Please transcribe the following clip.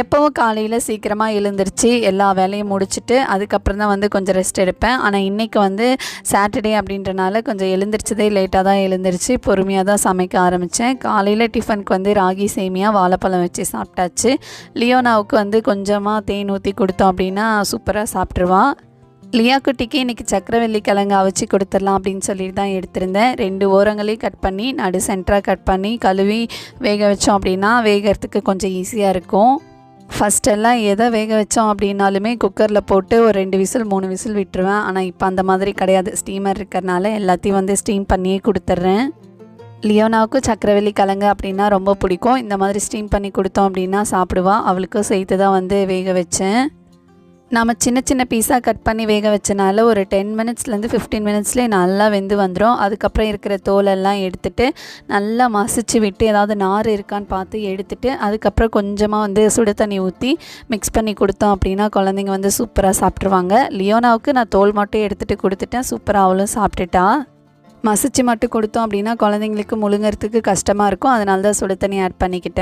எப்போவும் காலையில் சீக்கிரமாக எழுந்திரிச்சு எல்லா வேலையும் முடிச்சுட்டு அதுக்கப்புறம் தான் வந்து கொஞ்சம் ரெஸ்ட் எடுப்பேன். ஆனால் இன்றைக்கி வந்து சாட்டர்டே அப்படின்றனால கொஞ்சம் எழுந்திரிச்சதே லேட்டாக தான் எழுந்திரிச்சு பொறுமையாக தான் சமைக்க ஆரம்பித்தேன். காலையில் டிஃபனுக்கு வந்து ராகி சேமியா வாழைப்பழம் வச்சு சாப்பிட்டாச்சு. லியோனாவுக்கு வந்து கொஞ்சமாக தேன் ஊற்றி கொடுத்தோம் அப்படின்னா சூப்பராக சாப்பிட்ருவான். லியா குட்டிக்கு இன்றைக்கி சக்கரவள்ளி கிழங்கு அவிச்சு கொடுத்துடலாம் அப்படின்னு சொல்லிட்டு தான் எடுத்திருந்தேன். 2 ஓரங்களையும் கட் பண்ணி நடு சென்டராக கட் பண்ணி கழுவி வேக வச்சோம் அப்படின்னா வேகிறதுக்கு கொஞ்சம் ஈஸியாக இருக்கும். ஃபஸ்ட்டெல்லாம் எதை வேக வச்சோம் அப்படின்னாலுமே குக்கரில் போட்டு ஒரு 2 விசில் 3 விசில் விட்டுருவேன். ஆனால் இப்போ அந்த மாதிரி கிடையாது. ஸ்டீமர் இருக்கிறனால எல்லாத்தையும் வந்து ஸ்டீம் பண்ணியே கொடுத்துட்றேன். லியோனாவுக்கும் சக்கரவள்ளி கிழங்கு அப்படின்னா ரொம்ப பிடிக்கும். இந்த மாதிரி ஸ்டீம் பண்ணி கொடுத்தோம் அப்படின்னா சாப்பிடுவா. அவளுக்கும் சேர்த்து தான் வந்து வேக வச்சேன். நம்ம சின்ன சின்ன பீஸாக கட் பண்ணி வேக வச்சனால ஒரு 10 மினிட்ஸ்லேருந்து 15 மினிட்ஸ்லேயே நல்லா வெந்து வந்துடும். அதுக்கப்புறம் இருக்கிற தோலெல்லாம் எடுத்துகிட்டு நல்லா மசிச்சு விட்டு ஏதாவது நார் இருக்கான்னு பார்த்து எடுத்துகிட்டு அதுக்கப்புறம் கொஞ்சமாக வந்து சுடு தண்ணி ஊற்றி மிக்ஸ் பண்ணி கொடுத்தோம் அப்படின்னா குழந்தைங்க வந்து சூப்பராக சாப்பிட்ருவாங்க. லியோனாவுக்கு நான் தோல் மட்டும் எடுத்துகிட்டு கொடுத்துட்டேன். சூப்பராக அவளும் சாப்பிட்டுட்டா. மசிச்சு மட்டும் கொடுத்தோம் அப்படின்னா குழந்தைங்களுக்கு முழுங்கிறதுக்கு கஷ்டமாக இருக்கும். அதனால தான் சுடு தண்ணி ஆட் பண்ணிக்கிட்டேன்.